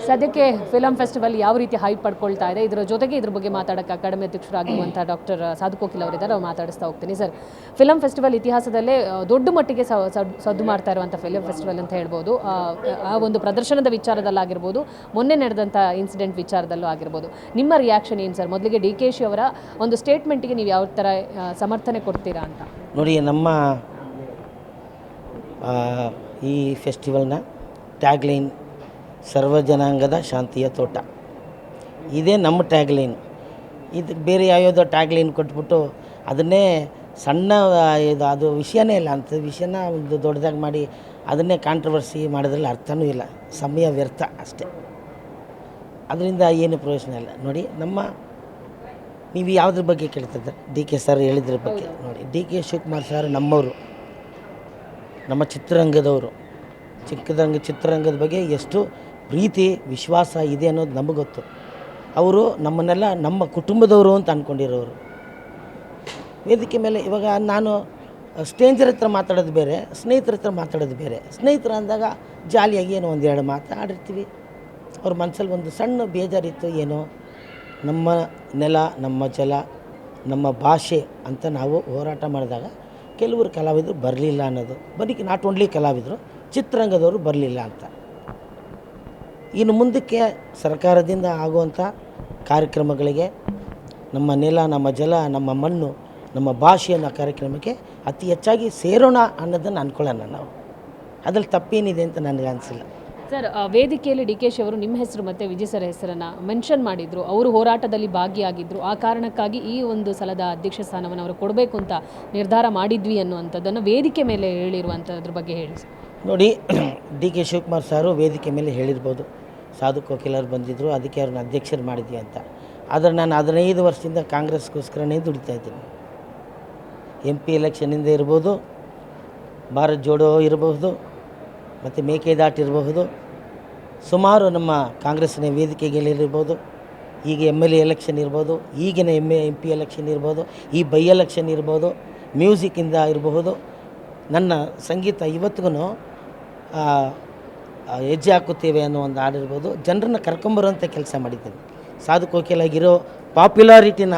ಸದ್ಯಕ್ಕೆ film festival ಯಾವ ರೀತಿ ಹೈಪ್ ಪಡ್ಕೊಳ್ತಾ ಇದೆ, ಇದರ ಜೊತೆಗೆ ಇದ್ರ ಬಗ್ಗೆ ಮಾತಾಡೋಕ್ಕೆ ಅಕಾಡೆಮಿ ಅಧ್ಯಕ್ಷರಾಗಿರುವಂಥ ಡಾಕ್ಟರ್ ಸಾಧು ಕೋಕಿಲ್ ಅವರಿದ್ದಾರೆ, ಅವ್ರು ಮಾತಾಡಿಸ್ತಾ ಹೋಗ್ತೀನಿ. ಸರ್, ಫಿಲಂ ಫೆಸ್ಟಿವಲ್ ಇತಿಹಾಸದಲ್ಲೇ ದೊಡ್ಡ ಮಟ್ಟಿಗೆ ಸದ್ದು ಮಾಡ್ತಾ ಇರುವಂಥ ಫಿಲಂ ಫೆಸ್ಟಿವಲ್ ಅಂತ ಹೇಳ್ಬೋದು. ಆ ಒಂದು ಪ್ರದರ್ಶನದ ವಿಚಾರದಲ್ಲಾಗಿರ್ಬೋದು, ಮೊನ್ನೆ ನಡೆದಂಥ ಇನ್ಸಿಡೆಂಟ್ ವಿಚಾರದಲ್ಲೂ ಆಗಿರ್ಬೋದು. ನಿಮ್ಮ ರಿಯಾಕ್ಷನ್ ಏನು ಸರ್? ಮೊದಲಿಗೆ DKಶಿ ಅವರ ಒಂದು ಸ್ಟೇಟ್ಮೆಂಟಿಗೆ ನೀವು ಯಾವ ಥರ ಸಮರ್ಥನೆ ಕೊಡ್ತೀರಾ ಅಂತ? ನೋಡಿ, ನಮ್ಮ ಈ ಫೆಸ್ಟಿವಲ್ನ ಟ್ಯಾಗ್ಲೈನ್ ಸರ್ವ ಜನಾಂಗದ ಶಾಂತಿಯ ತೋಟ, ಇದೇ ನಮ್ಮ ಟ್ಯಾಗ್ಲೈನ್. ಇದು ಬೇರೆ ಯಾವ್ಯಾವುದೋ ಟ್ಯಾಗ್ಲೈನ್ ಕೊಟ್ಬಿಟ್ಟು ಅದನ್ನೇ ಸಣ್ಣ ಅದು ವಿಷಯನೇ ಇಲ್ಲ ಅಂಥ ವಿಷಯನ ಒಂದು ದೊಡ್ಡದಾಗಿ ಮಾಡಿ ಅದನ್ನೇ ಕಾಂಟ್ರವರ್ಸಿ ಮಾಡೋದ್ರಲ್ಲಿ ಅರ್ಥವೂ ಇಲ್ಲ, ಸಮಯ ವ್ಯರ್ಥ ಅಷ್ಟೇ. ಅದರಿಂದ ಏನು ಪ್ರಯೋಜನ ಇಲ್ಲ. ನೋಡಿ, ನೀವು ಯಾವುದ್ರ ಬಗ್ಗೆ ಕೇಳ್ತಿದ್ದ DK ಸರ್ ಹೇಳಿದ್ರ ಬಗ್ಗೆ ನೋಡಿ, DK ಶಿವಕುಮಾರ್ ಸರ್ ನಮ್ಮವರು, ನಮ್ಮ ಚಿತ್ರರಂಗದವರು. ಚಿತ್ರರಂಗದ ಬಗ್ಗೆ ಎಷ್ಟು ಪ್ರೀತಿ ವಿಶ್ವಾಸ ಇದೆ ಅನ್ನೋದು ನಮಗೆ ಗೊತ್ತು. ಅವರು ನಮ್ಮನ್ನೆಲ್ಲ ನಮ್ಮ ಕುಟುಂಬದವರು ಅಂತ ಅಂದ್ಕೊಂಡಿರೋರು. ವೇದಿಕೆ ಮೇಲೆ ಇವಾಗ ನಾನು ಸ್ಟ್ರೇಂಜರ್ ಹತ್ರ ಮಾತಾಡೋದು ಬೇರೆ, ಸ್ನೇಹಿತರ ಹತ್ರ ಮಾತಾಡೋದು ಬೇರೆ. ಸ್ನೇಹಿತರು ಅಂದಾಗ ಜಾಲಿಯಾಗಿ ಏನೋ ಒಂದೆರಡು ಮಾತಾಡಿರ್ತೀವಿ. ಅವ್ರ ಮನಸ್ಸಲ್ಲಿ ಒಂದು ಸಣ್ಣ ಬೇಜಾರಿತ್ತು, ಏನೋ ನಮ್ಮ ನೆಲ, ನಮ್ಮ ಜಲ, ನಮ್ಮ ಭಾಷೆ ಅಂತ ನಾವು ಹೋರಾಟ ಮಾಡಿದಾಗ ಕೆಲವರು ಕಲಾವಿದರು ಬರಲಿಲ್ಲ ಅನ್ನೋದು. ಬರೀ ನಾಟ್ ಓನ್ಲಿ ಕಲಾವಿದರು, ಚಿತ್ರರಂಗದವರು ಬರಲಿಲ್ಲ ಅಂತ. ಇನ್ನು ಮುಂದಕ್ಕೆ ಸರ್ಕಾರದಿಂದ ಆಗುವಂಥ ಕಾರ್ಯಕ್ರಮಗಳಿಗೆ ನಮ್ಮ ನೆಲ, ನಮ್ಮ ಜಲ, ನಮ್ಮ ಮಣ್ಣು, ನಮ್ಮ ಭಾಷೆ ಅನ್ನೋ ಕಾರ್ಯಕ್ರಮಕ್ಕೆ ಅತಿ ಹೆಚ್ಚಾಗಿ ಸೇರೋಣ ಅನ್ನೋದನ್ನು ಅಂದ್ಕೊಳ್ಳೋಣ ನಾವು. ಅದ್ರಲ್ಲಿ ತಪ್ಪೇನಿದೆ ಅಂತ ನನಗೆ ಅನಿಸಿಲ್ಲ. ಸರ್, ವೇದಿಕೆಯಲ್ಲಿ DKಶಿ ಅವರು ನಿಮ್ಮ ಹೆಸರು ಮತ್ತು ವಿಜಯ್ ಸರ್ ಹೆಸರನ್ನು ಮೆನ್ಷನ್ ಮಾಡಿದರು. ಅವರು ಹೋರಾಟದಲ್ಲಿ ಭಾಗಿಯಾಗಿದ್ದರು. ಆ ಕಾರಣಕ್ಕಾಗಿ ಈ ಒಂದು ಸಲದ ಅಧ್ಯಕ್ಷ ಸ್ಥಾನವನ್ನು ಅವರು ಕೊಡಬೇಕು ಅಂತ ನಿರ್ಧಾರ ಮಾಡಿದ್ವಿ ಅನ್ನುವಂಥದ್ದನ್ನು ವೇದಿಕೆ ಮೇಲೆ ಹೇಳಿರುವಂಥದ್ರ ಬಗ್ಗೆ ಹೇಳಿ. ನೋಡಿ, DK ಶಿವಕುಮಾರ್ ಸಾರು ವೇದಿಕೆ ಮೇಲೆ ಹೇಳಿರ್ಬೋದು, ಸಾಧು ಕೋಕಿಲರು ಬಂದಿದ್ದರು, ಅದಕ್ಕೆ ಅವ್ರನ್ನ ಅಧ್ಯಕ್ಷರು ಮಾಡಿದ್ವಿ ಅಂತ. ಆದರೆ ನಾನು 15 ವರ್ಷದಿಂದ ಕಾಂಗ್ರೆಸ್ಗೋಸ್ಕರನೇ ದುಡಿತಾ ಇದ್ದೀನಿ. MP ಎಲೆಕ್ಷನಿಂದ ಇರ್ಬೋದು, ಭಾರತ್ ಜೋಡೋ ಇರಬಹುದು, ಮತ್ತು ಮೇಕೆದಾಟು ಇರಬಹುದು, ಸುಮಾರು ನಮ್ಮ ಕಾಂಗ್ರೆಸ್ಸಿನ ವೇದಿಕೆಗಳಿರ್ಬೋದು, ಈಗ MLA ಎಲೆಕ್ಷನ್ ಇರ್ಬೋದು, ಈಗಿನ MP ಎಲೆಕ್ಷನ್ ಇರ್ಬೋದು, ಈ ಬೈ ಎಲೆಕ್ಷನ್ ಇರ್ಬೋದು, ಮ್ಯೂಸಿಕ್ಕಿಂದ ಇರಬಹುದು. ನನ್ನ ಸಂಗೀತ ಇವತ್ತಿಗೂ ಹೆಜ್ಜೆ ಹಾಕುತ್ತೇವೆ ಅನ್ನೋ ಒಂದು ಹಾಡಿರ್ಬೋದು, ಜನರನ್ನು ಕರ್ಕೊಂಬರುವಂಥ ಕೆಲಸ ಮಾಡಿದ್ದೀನಿ. ಸಾಧು ಕೋಕಿಲಾಗಿರೋ ಪಾಪ್ಯುಲಾರಿಟಿನ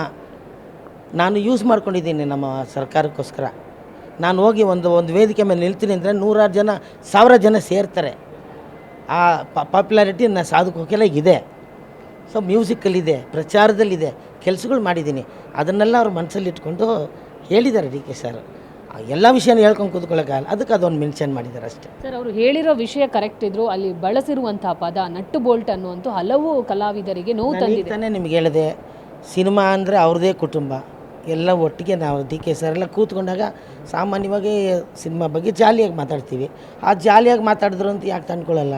ನಾನು ಯೂಸ್ ಮಾಡ್ಕೊಂಡಿದ್ದೀನಿ ನಮ್ಮ ಸರ್ಕಾರಕ್ಕೋಸ್ಕರ. ನಾನು ಹೋಗಿ ಒಂದು ವೇದಿಕೆ ಮೇಲೆ ನಿಲ್ತೀನಿ ಅಂದರೆ 100 ಜನ 1000 ಜನ ಸೇರ್ತಾರೆ. ಆ ಪಾಪ್ಯುಲಾರಿಟಿ ನನ್ನ ಸಾಧು ಕೋಕಿಲಾಗಿದೆ. ಸೊ ಮ್ಯೂಸಿಕಲ್ಲಿದೆ, ಪ್ರಚಾರದಲ್ಲಿದೆ, ಕೆಲಸಗಳು ಮಾಡಿದ್ದೀನಿ. ಅದನ್ನೆಲ್ಲ ಅವ್ರ ಮನಸ್ಸಲ್ಲಿ ಇಟ್ಕೊಂಡು ಹೇಳಿದ್ದಾರೆ DK ಸರ್. ಎಲ್ಲ ವಿಷಯನ ಹೇಳ್ಕೊಂಡು ಕೂತ್ಕೊಳ್ಳೋಕ್ಕಾಗಲ್ಲ, ಅದಕ್ಕೆ ಅದೊಂದು ಮೆನ್ಷನ್ ಮಾಡಿದ್ದಾರೆ ಅಷ್ಟೇ. ಸರ್, ಅವರು ಹೇಳಿರೋ ವಿಷಯ ಕರೆಕ್ಟ್ ಇದ್ದರು. ಅಲ್ಲಿ ಬಳಸಿರುವಂಥ ಪದ ನಟ್ಟು ಬೋಲ್ಟ್ ಅನ್ನುವಂಥ ಹಲವು ಕಲಾವಿದರಿಗೆ ನೋವು ತಂದಿದೆ. ತಾನೇ ನಿಮ್ಗೆ ಹೇಳಿದೆ, ಸಿನಿಮಾ ಅಂದರೆ ಅವ್ರದ್ದೇ ಕುಟುಂಬ, ಎಲ್ಲ ಒಟ್ಟಿಗೆ ನಾವು DK ಸರ್ ಎಲ್ಲ ಕೂತ್ಕೊಂಡಾಗ ಸಾಮಾನ್ಯವಾಗಿ ಸಿನಿಮಾ ಬಗ್ಗೆ ಜಾಲಿಯಾಗಿ ಮಾತಾಡ್ತೀವಿ. ಆ ಜಾಲಿಯಾಗಿ ಮಾತಾಡಿದ್ರು ಅಂತ ಯಾಕೆ ತಂದ್ಕೊಳ್ಳಲ್ಲ?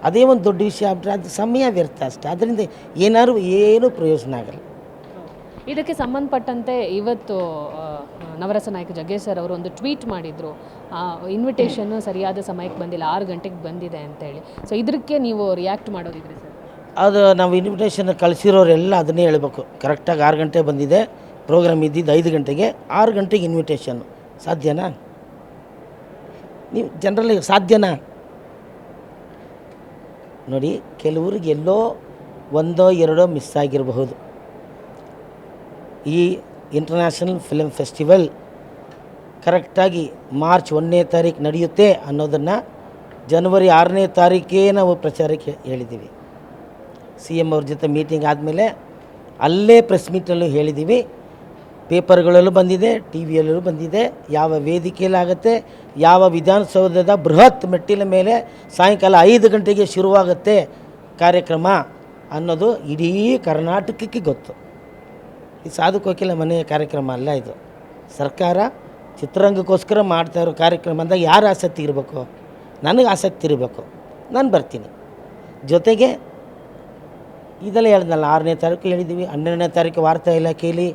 ಅದೇ ಒಂದು ದೊಡ್ಡ ವಿಷಯ ಆಗ್ಬಿಟ್ರೆ ಅದು ಸಮಯ ವ್ಯರ್ಥ ಅಷ್ಟೇ. ಅದರಿಂದ ಏನೂ ಪ್ರಯೋಜನ ಆಗಲ್ಲ. ಇದಕ್ಕೆ ಸಂಬಂಧಪಟ್ಟಂತೆ ಇವತ್ತು ನವರಸ ನಾಯಕ ಜಗ್ಗೇಶ್ ಸರ್ ಅವರು ಒಂದು ಟ್ವೀಟ್ ಮಾಡಿದರು. ಇನ್ವಿಟೇಷನ್ನು ಸರಿಯಾದ ಸಮಯಕ್ಕೆ ಬಂದಿಲ್ಲ, 6 ಗಂಟೆಗೆ ಬಂದಿದೆ ಅಂತೇಳಿ. ಸೊ ಇದಕ್ಕೆ ನೀವು ರಿಯಾಕ್ಟ್ ಮಾಡೋದಿದ್ರಿ ಸರ್? ಅದು ನಾವು ಇನ್ವಿಟೇಷನ್ ಕಳಿಸಿರೋರೆಲ್ಲ ಅದನ್ನೇ ಹೇಳಬೇಕು. ಕರೆಕ್ಟಾಗಿ 6 ಗಂಟೆ ಬಂದಿದೆ, ಪ್ರೋಗ್ರಾಮ್ ಇದ್ದಿದ್ದು 5 ಗಂಟೆಗೆ, 6 ಗಂಟೆಗೆ ಇನ್ವಿಟೇಷನ್ನು. ಸಾಧ್ಯನಾ? ನೀವು ಜನರಲ್ಲಿ ಸಾಧ್ಯನಾ? ನೋಡಿ, ಕೆಲವ್ರಿಗೆ ಎಲ್ಲೋ 1 2 ಮಿಸ್ ಆಗಿರಬಹುದು. ಈ ಇಂಟರ್ನ್ಯಾಷನಲ್ ಫಿಲ್ಮ್ ಫೆಸ್ಟಿವಲ್ ಕರೆಕ್ಟಾಗಿ ಮಾರ್ಚ್ 1ನೇ ತಾರೀಕು ನಡೆಯುತ್ತೆ ಅನ್ನೋದನ್ನು ಜನವರಿ 6ನೇ ತಾರೀಕೇ ನಾವು ಪ್ರಚಾರಕ್ಕೆ ಹೇಳಿದ್ದೀವಿ. CM ಅವ್ರ ಜೊತೆ ಮೀಟಿಂಗ್ ಆದಮೇಲೆ ಅಲ್ಲೇ ಪ್ರೆಸ್ ಮೀಟಲ್ಲೂ ಹೇಳಿದ್ದೀವಿ, ಪೇಪರ್ಗಳಲ್ಲೂ ಬಂದಿದೆ, TVಯಲ್ಲೂ ಬಂದಿದೆ. ಯಾವ ವೇದಿಕೆಯಲ್ಲಾಗುತ್ತೆ, ಯಾವ ವಿಧಾನಸೌಧದ ಬೃಹತ್ ಮೆಟ್ಟಿಲ ಮೇಲೆ ಸಾಯಂಕಾಲ 5 ಗಂಟೆಗೆ ಶುರುವಾಗುತ್ತೆ ಕಾರ್ಯಕ್ರಮ ಅನ್ನೋದು ಇಡೀ ಕರ್ನಾಟಕಕ್ಕೆ ಗೊತ್ತು. ಈ ಸಾಧು ಕೋಕಿಲ ಮನೆಯ ಕಾರ್ಯಕ್ರಮ ಅಲ್ಲ ಇದು. ಸರ್ಕಾರ ಚಿತ್ರರಂಗಕ್ಕೋಸ್ಕರ ಮಾಡ್ತಾ ಇರೋ ಕಾರ್ಯಕ್ರಮ ಅಂದಾಗ ಯಾರು ಆಸಕ್ತಿ ಇರಬೇಕು? ನನಗೆ ಆಸಕ್ತಿ ಇರಬೇಕು, ನಾನು ಬರ್ತೀನಿ. ಜೊತೆಗೆ ಇದೆಲ್ಲ ಹೇಳಿದ್ನಲ್ಲ, 6ನೇ ತಾರೀಕು ಹೇಳಿದ್ದೀವಿ, 12ನೇ ತಾರೀಕು ವಾರ್ತಾ ಇಲಾಖೆಯಲ್ಲಿ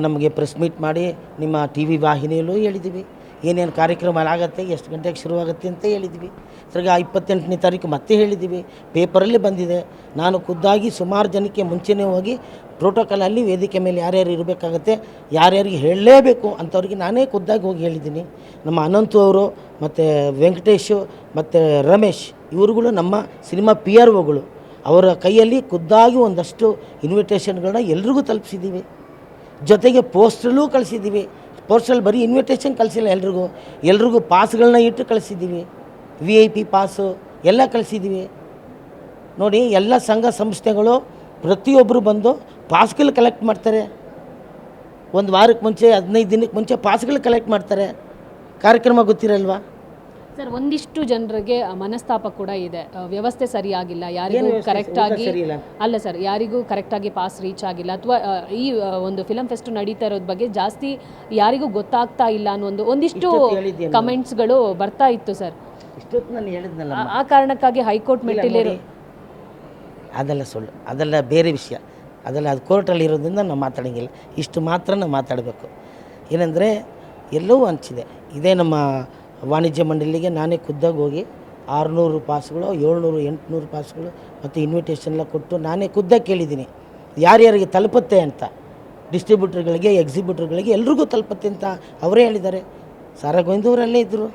ನಮಗೆ ಪ್ರೆಸ್ ಮೀಟ್ ಮಾಡಿ ನಿಮ್ಮ TV ವಾಹಿನಿಯಲ್ಲೂ ಹೇಳಿದ್ದೀವಿ ಏನೇನು ಕಾರ್ಯಕ್ರಮ ಆಗುತ್ತೆ, ಎಷ್ಟು ಗಂಟೆಗೆ ಶುರುವಾಗುತ್ತೆ ಅಂತ ಹೇಳಿದ್ವಿ. ತಿರ್ಗಾ 28ನೇ ತಾರೀಕು ಮತ್ತೆ ಹೇಳಿದ್ದೀವಿ, ಪೇಪರಲ್ಲಿ ಬಂದಿದೆ. ನಾನು ಖುದ್ದಾಗಿ ಸುಮಾರು ಜನಕ್ಕೆ ಮುಂಚೆನೇ ಹೋಗಿ ಪ್ರೋಟೋಕಾಲಲ್ಲಿ ವೇದಿಕೆ ಮೇಲೆ ಯಾರ್ಯಾರು ಇರಬೇಕಾಗತ್ತೆ, ಯಾರ್ಯಾರಿಗೆ ಹೇಳಲೇಬೇಕು ಅಂಥವ್ರಿಗೆ ನಾನೇ ಖುದ್ದಾಗಿ ಹೋಗಿ ಹೇಳಿದ್ದೀನಿ. ನಮ್ಮ ಅನಂತು ಅವರು ಮತ್ತು ವೆಂಕಟೇಶು ಮತ್ತು ರಮೇಶ್ ಇವರುಗಳು ನಮ್ಮ ಸಿನಿಮಾ PROಗಳು. ಅವರ ಕೈಯಲ್ಲಿ ಖುದ್ದಾಗಿ ಒಂದಷ್ಟು ಇನ್ವಿಟೇಷನ್ಗಳನ್ನ ಎಲ್ರಿಗೂ ತಲುಪಿಸಿದ್ದೀವಿ. ಜೊತೆಗೆ ಪೋಸ್ಟಲ್ಲೂ ಕಳಿಸಿದ್ದೀವಿ. ಪೋಸ್ಟಲ್ಲಿ ಬರೀ ಇನ್ವಿಟೇಷನ್ ಕಳಿಸಿಲ್ಲ, ಎಲ್ರಿಗೂ ಪಾಸ್ಗಳನ್ನ ಇಟ್ಟು ಕಳಿಸಿದ್ದೀವಿ. VIP ಪಾಸು ಎಲ್ಲ ಕಳಿಸಿದ್ದೀವಿ. ನೋಡಿ, ಎಲ್ಲ ಸಂಘ ಸಂಸ್ಥೆಗಳು ಪ್ರತಿಯೊಬ್ಬರು ಬಂದು ಪಾಸ್ಗಳು ಕಲೆಕ್ಟ್ ಮಾಡ್ತಾರೆ. ಒಂದು ವಾರಕ್ಕೆ ಮುಂಚೆ 15 ದಿನಕ್ಕೆ ಮುಂಚೆ ಪಾಸ್ಗಳು ಕಲೆಕ್ಟ್ ಮಾಡ್ತಾರೆ. ಕಾರ್ಯಕ್ರಮ ಗೊತ್ತಿರಲ್ವಾ ಸರ್? ಒಂದಿಷ್ಟು ಜನರಿಗೆ ಮನಸ್ತಾಪ ಕೂಡ ಇದೆ, ವ್ಯವಸ್ಥೆ ಸರಿಯಾಗಿಲ್ಲ, ಯಾರಿಗೂ ಕರೆಕ್ಟಾಗಿ ಅಲ್ಲ ಸರ್, ಯಾರಿಗೂ ಕರೆಕ್ಟಾಗಿ ಪಾಸ್ ರೀಚ್ ಆಗಿಲ್ಲ, ಅಥವಾ ಈ ಒಂದು ಫಿಲಮ್ ಫೆಸ್ಟ್ ನಡೀತಾ ಇರೋದ್ರ ಬಗ್ಗೆ ಜಾಸ್ತಿ ಯಾರಿಗೂ ಗೊತ್ತಾಗ್ತಾ ಇಲ್ಲ ಅನ್ನೋ ಒಂದಿಷ್ಟು ಕಮೆಂಟ್ಸ್ಗಳು ಬರ್ತಾ ಇತ್ತು ಸರ್. ಇಷ್ಟೊತ್ತು ನಾನು ಹೇಳಿದ್ನಲ್ಲ, ಆ ಕಾರಣಕ್ಕಾಗಿ ಹೈಕೋರ್ಟ್ ಮೆಟ್ಟಿಲೇರು. ಅದೆಲ್ಲ ಸುಳ್ಳು, ಅದೆಲ್ಲ ಬೇರೆ ವಿಷಯ. ಅದೆಲ್ಲ ಅದು ಕೋರ್ಟಲ್ಲಿ ಇರೋದ್ರಿಂದ ನಾವು ಮಾತಾಡೋಂಗಿಲ್ಲ. ಇಷ್ಟು ಮಾತ್ರ ನಾವು ಮಾತಾಡಬೇಕು. ಏನಂದರೆ ಎಲ್ಲವೂ ಹಂಚಿದೆ. ಇದೇ ನಮ್ಮ ವಾಣಿಜ್ಯ ಮಂಡಳಿಗೆ ನಾನೇ ಖುದ್ದಾಗಿ ಹೋಗಿ 600 ಪಾಸ್ಗಳು, 700, 800 ಪಾಸ್ಗಳು ಮತ್ತು ಇನ್ವಿಟೇಷನ್ಲ ಕೊಟ್ಟು ನಾನೇ ಖುದ್ದಾಗಿ ಕೇಳಿದ್ದೀನಿ ಯಾರ್ಯಾರಿಗೆ ತಲುಪುತ್ತೆ ಅಂತ. ಡಿಸ್ಟ್ರಿಬ್ಯೂಟರ್ಗಳಿಗೆ, ಎಕ್ಸಿಬ್ಯೂಟರ್ಗಳಿಗೆ ಎಲ್ರಿಗೂ ತಲುಪುತ್ತೆ ಅಂತ ಅವರೇ ಹೇಳಿದ್ದಾರೆ. ಸಾರಾ ಗೋವಿಂದವರಲ್ಲೇ ಇದ್ದರು.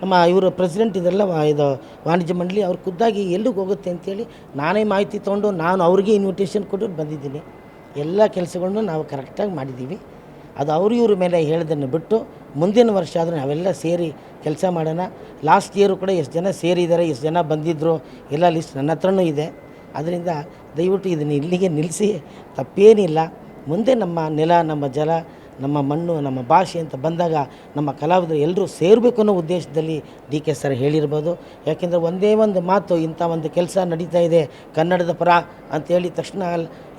ನಮ್ಮ ಇವರು ಪ್ರೆಸಿಡೆಂಟ್ ಇದೆಲ್ಲ ಇದು ವಾಣಿಜ್ಯ ಮಂಡಳಿ, ಅವ್ರು ಖುದ್ದಾಗಿ ಎಲ್ಲಿಗೆ ಹೋಗುತ್ತೆ ಅಂತೇಳಿ ನಾನೇ ಮಾಹಿತಿ ತೊಗೊಂಡು ನಾನು ಅವ್ರಿಗೆ ಇನ್ವಿಟೇಷನ್ ಕೊಟ್ಟು ಬಂದಿದ್ದೀನಿ. ಎಲ್ಲ ಕೆಲಸಗಳನ್ನು ನಾವು ಕರೆಕ್ಟಾಗಿ ಮಾಡಿದ್ದೀವಿ. ಅದು ಇವ್ರ ಮೇಲೆ ಹೇಳೋದನ್ನು ಬಿಟ್ಟು ಮುಂದಿನ ವರ್ಷ ಆದರೆ ನಾವೆಲ್ಲ ಸೇರಿ ಕೆಲಸ ಮಾಡೋಣ. ಲಾಸ್ಟ್ ಇಯರು ಕೂಡ ಎಷ್ಟು ಜನ ಸೇರಿದ್ದಾರೆ, ಎಷ್ಟು ಜನ ಬಂದಿದ್ದರು, ಎಲ್ಲ ಲಿಸ್ಟ್ ನನ್ನ ಹತ್ರನೂ ಇದೆ. ಅದರಿಂದ ದಯವಿಟ್ಟು ಇದನ್ನು ಇಲ್ಲಿಗೆ ನಿಲ್ಲಿಸಿ, ತಪ್ಪೇನಿಲ್ಲ. ಮುಂದೆ ನಮ್ಮ ನೆಲ, ನಮ್ಮ ಜಲ, ನಮ್ಮ ಮಣ್ಣು, ನಮ್ಮ ಭಾಷೆ ಅಂತ ಬಂದಾಗ ನಮ್ಮ ಕಲಾವಿದರು ಎಲ್ಲರೂ ಸೇರಬೇಕು ಅನ್ನೋ ಉದ್ದೇಶದಲ್ಲಿ DK ಸರ್ ಹೇಳಿರ್ಬೋದು. ಯಾಕೆಂದರೆ ಒಂದೇ ಒಂದು ಮಾತು, ಇಂಥ ಒಂದು ಕೆಲಸ ನಡೀತಾ ಇದೆ ಕನ್ನಡದ ಪರ ಅಂತ ಹೇಳಿದ ತಕ್ಷಣ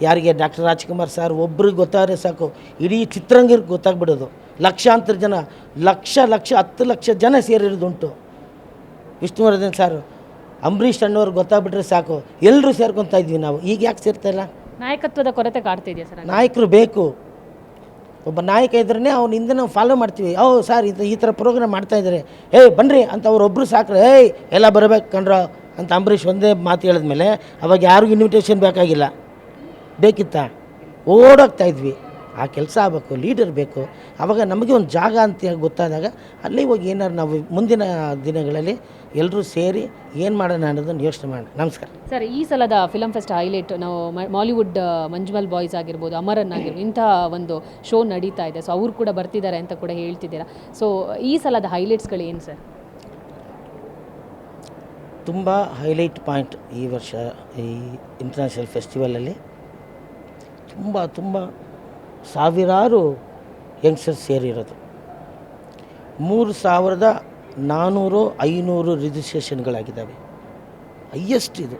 ಯಾರಿಗೆ ಡಾಕ್ಟರ್ ರಾಜ್ಕುಮಾರ್ ಸರ್ ಒಬ್ರಿಗೆ ಗೊತ್ತಾದರೆ ಸಾಕು, ಇಡೀ ಚಿತ್ರರಂಗಕ್ಕೆ ಗೊತ್ತಾಗ್ಬಿಡೋದು. ಲಕ್ಷಾಂತರ ಜನ, ಲಕ್ಷ 10 ಲಕ್ಷ ಜನ ಸೇರಿರೋದುಂಟು. ವಿಷ್ಣುವರ್ಧನ್ ಸರ್, ಅಂಬರೀಷ್ ಅಣ್ಣವ್ರಿಗೆ ಗೊತ್ತಾಗ್ಬಿಟ್ರೆ ಸಾಕು, ಎಲ್ಲರೂ ಸೇರ್ಕೊತಾ ಇದ್ವಿ ನಾವು. ಈಗ ಯಾಕೆ ಸೇರ್ತಾಯಿಲ್ಲ? ನಾಯಕತ್ವದ ಕೊರತೆ ಕಾಡ್ತಿದೆಯಾ ಸರ್? ನಾಯಕರು ಬೇಕು. ಒಬ್ಬ ನಾಯಕ ಇದ್ರೇ ಅವನಿಂದ ನಾವು ಫಾಲೋ ಮಾಡ್ತೀವಿ. ಸರ್ ಈ ಥರ ಪ್ರೋಗ್ರಾಮ್ ಮಾಡ್ತಾಯಿದ್ದಾರೆ, ಬನ್ನಿರಿ ಅಂತ ಅವರೊಬ್ಬರು ಸಾಕ್ರೆ, ಎಲ್ಲ ಬರಬೇಕು ಕಣ್ರ ಅಂತ ಅಂಬರೀಷ್ ಒಂದೇ ಮಾತು ಹೇಳಿದ್ಮೇಲೆ ಅವಾಗ ಯಾರಿಗೂ ಇನ್ವಿಟೇಷನ್ ಬೇಕಾಗಿಲ್ಲ. ಬೇಕಿತ್ತಾ? ಓಡೋಗ್ತಾ ಇದ್ವಿ. ಆ ಕೆಲಸ ಆಗಬೇಕು, ಲೀಡರ್ ಬೇಕು. ಆವಾಗ ನಮಗೆ ಒಂದು ಜಾಗ ಅಂತ ಗೊತ್ತಾದಾಗ ಅಲ್ಲಿ ಹೋಗಿ ಏನಾರು ನಾವು ಮುಂದಿನ ದಿನಗಳಲ್ಲಿ ಎಲ್ಲರೂ ಸೇರಿ ಏನು ಮಾಡೋಣ ಅನ್ನೋದನ್ನು ಯೋಚನೆ ಮಾಡೋಣ. ನಮಸ್ಕಾರ ಸರ್. ಈ ಸಲದ ಫಿಲಮ್ ಫೆಸ್ಟ್ ಹೈಲೈಟ್ ನಾವು ಮಾಲಿವುಡ್ ಮಂಜುಮಲ್ ಬಾಯ್ಸ್ ಆಗಿರ್ಬೋದು, ಅಮರನ್ ಆಗಿರ್ಬೋದು, ಇಂಥ ಒಂದು ಶೋ ನಡೀತಾ ಇದೆ. ಸೊ ಅವ್ರು ಕೂಡ ಬರ್ತಿದ್ದಾರೆ ಅಂತ ಕೂಡ ಹೇಳ್ತಿದ್ದೀರಾ. ಸೊ ಈ ಸಲದ ಹೈಲೈಟ್ಸ್ಗಳು ಏನು ಸರ್? ತುಂಬ ಹೈಲೈಟ್ ಪಾಯಿಂಟ್ ಈ ವರ್ಷ ಈ ಇಂಟರ್ನ್ಯಾಷನಲ್ ಫೆಸ್ಟಿವಲಲ್ಲಿ ತುಂಬ ಸಾವಿರಾರು ಯಂಗ್ಸ್ಟರ್ಸ್ ಸೇರಿರೋದು. 3400-500 ರಿಜಿಸ್ಟ್ರೇಷನ್ಗಳಾಗಿದ್ದಾವೆ, ಹೈಯೆಸ್ಟ್ ಇದು.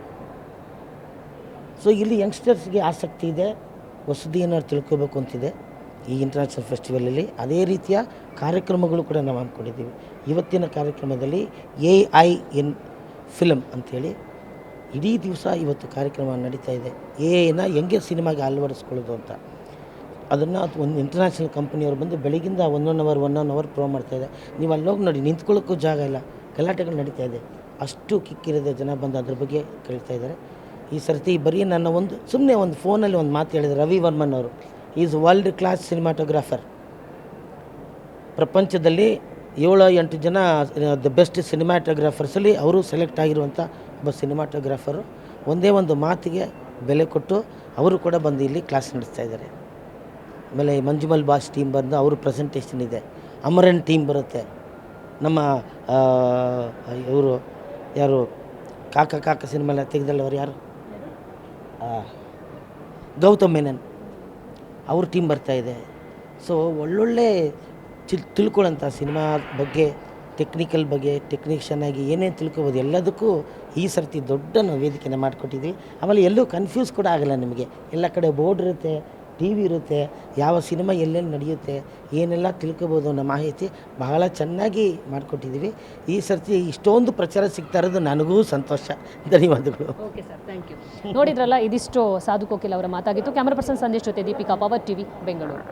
ಸೊ ಇಲ್ಲಿ ಯಂಗ್ಸ್ಟರ್ಸ್ಗೆ ಆಸಕ್ತಿ ಇದೆ, ಹೊಸದು ಏನಾದ್ರು ತಿಳ್ಕೊಬೇಕು ಅಂತಿದೆ ಈ ಇಂಟರ್ನ್ಯಾಷನಲ್ ಫೆಸ್ಟಿವಲಲ್ಲಿ. ಅದೇ ರೀತಿಯ ಕಾರ್ಯಕ್ರಮಗಳು ಕೂಡ ನಾವು ಹಮ್ಮಿಕೊಂಡಿದ್ದೀವಿ. ಇವತ್ತಿನ ಕಾರ್ಯಕ್ರಮದಲ್ಲಿ AI ಇನ್ ಫಿಲಮ್ ಅಂಥೇಳಿ ಇಡೀ ದಿವಸ ಇವತ್ತು ಕಾರ್ಯಕ್ರಮ ನಡೀತಾ ಇದೆ. AI ಹೆಂಗೆ ಸಿನಿಮಾಗೆ ಅಳವಡಿಸ್ಕೊಳ್ಳೋದು ಅಂತ. ಅದನ್ನು ಒಂದು ಇಂಟರ್ನ್ಯಾಷನಲ್ ಕಂಪ್ನಿಯವ್ರು ಬಂದು ಬೆಳಗಿಂದ 1 ಅವರ್ ಪ್ರೋ ಮಾಡ್ತಾಯಿದೆ. ನೀವು ಅಲ್ಲಿ ಹೋಗಿ ನೋಡಿ, ನಿಂತ್ಕೊಳ್ಳೋಕ್ಕೂ ಜಾಗ ಇಲ್ಲ, ಗಲಾಟೆಗಳು ನಡೀತಾ ಇದೆ. ಅಷ್ಟು ಕಿಕ್ಕಿರಿದ ಜನ ಬಂದು ಅದ್ರ ಬಗ್ಗೆ ಕೇಳ್ತಾ ಇದ್ದಾರೆ. ಈ ಸರ್ತಿ ಬರೀ ನನ್ನ ಸುಮ್ಮನೆ ಒಂದು ಫೋನಲ್ಲಿ ಒಂದು ಮಾತು ಹೇಳಿದ್ರು. ರವಿ ವರ್ಮನ್ ಅವರು ಈಸ್ ವರ್ಲ್ಡ್ ಕ್ಲಾಸ್ ಸಿನಿಮಾಟೋಗ್ರಾಫರ್. ಪ್ರಪಂಚದಲ್ಲಿ 7-8 ಜನ ದ ಬೆಸ್ಟ್ ಸಿನಿಮಾಟೋಗ್ರಾಫರ್ಸಲ್ಲಿ ಅವರು ಸೆಲೆಕ್ಟ್ ಆಗಿರುವಂಥ ಒಬ್ಬ ಸಿನಿಮಾಟೋಗ್ರಾಫರು. ಒಂದೇ ಒಂದು ಮಾತಿಗೆ ಬೆಲೆ ಕೊಟ್ಟು ಅವರು ಕೂಡ ಬಂದು ಇಲ್ಲಿ ಕ್ಲಾಸ್ ನಡೆಸ್ತಾ ಇದ್ದಾರೆ. ಆಮೇಲೆ ಮಂಜುಮಲ್ ಬಾಸ್ ಟೀಮ್ ಬಂದು ಅವರು ಪ್ರೆಸೆಂಟೇಷನ್ ಇದೆ. ಅಮರನ್ ಟೀಮ್ ಬರುತ್ತೆ. ನಮ್ಮ ಇವರು ಯಾರು ಕಾಕ ಸಿನಿಮಾಲ ತೆಗೆದಲ್ಲ, ಅವ್ರು ಯಾರು, ಗೌತಮ್ ಮೆನನ್, ಅವ್ರ ಟೀಮ್ ಬರ್ತಾಯಿದೆ. ಸೊ ಒಳ್ಳೊಳ್ಳೆ ತಿಳ್ಕೊಳ್ಳೋಂಥ ಸಿನಿಮಾ ಬಗ್ಗೆ, ಟೆಕ್ನಿಕಲ್ ಬಗ್ಗೆ, ಟೆಕ್ನಿಷಿಯನ್ ಆಗಿ ಏನೇನು ತಿಳ್ಕೊಬೋದು ಎಲ್ಲದಕ್ಕೂ ಈ ಸರ್ತಿ ದೊಡ್ಡ ನಾವು ವೇದಿಕೆನ ಮಾಡಿಕೊಟ್ಟಿದ್ವಿ. ಆಮೇಲೆ ಎಲ್ಲೂ ಕನ್ಫ್ಯೂಸ್ ಕೂಡ ಆಗಲ್ಲ ನಿಮಗೆ. ಎಲ್ಲ ಕಡೆ ಬೋರ್ಡ್ ಇರುತ್ತೆ, TV ಇರುತ್ತೆ, ಯಾವ ಸಿನಿಮಾ ಎಲ್ಲೆಲ್ಲಿ ನಡೆಯುತ್ತೆ, ಏನೆಲ್ಲ ತಿಳ್ಕೊಬೋದು ಅನ್ನೋ ಮಾಹಿತಿ ಬಹಳ ಚೆನ್ನಾಗಿ ಮಾಡಿಕೊಟ್ಟಿದ್ದೀವಿ. ಈ ಸರ್ತಿ ಇಷ್ಟೊಂದು ಪ್ರಚಾರ ಸಿಗ್ತಾ ಇರೋದು ನನಗೂ ಸಂತೋಷ. ಧನ್ಯವಾದಗಳು. Okay sir, thank you. ನೋಡಿದ್ರಲ್ಲ, ಇದಿಷ್ಟು ಸಾಧು ಕೋಕಿಲ್ ಅವರ ಮಾತಾಗಿತ್ತು. ಕ್ಯಾಮರಾ ಪರ್ಸನ್ ಸಂದೇಶ್ ಜೊತೆ ದೀಪಿಕಾ, ಪವರ್ TV, ಬೆಂಗಳೂರು.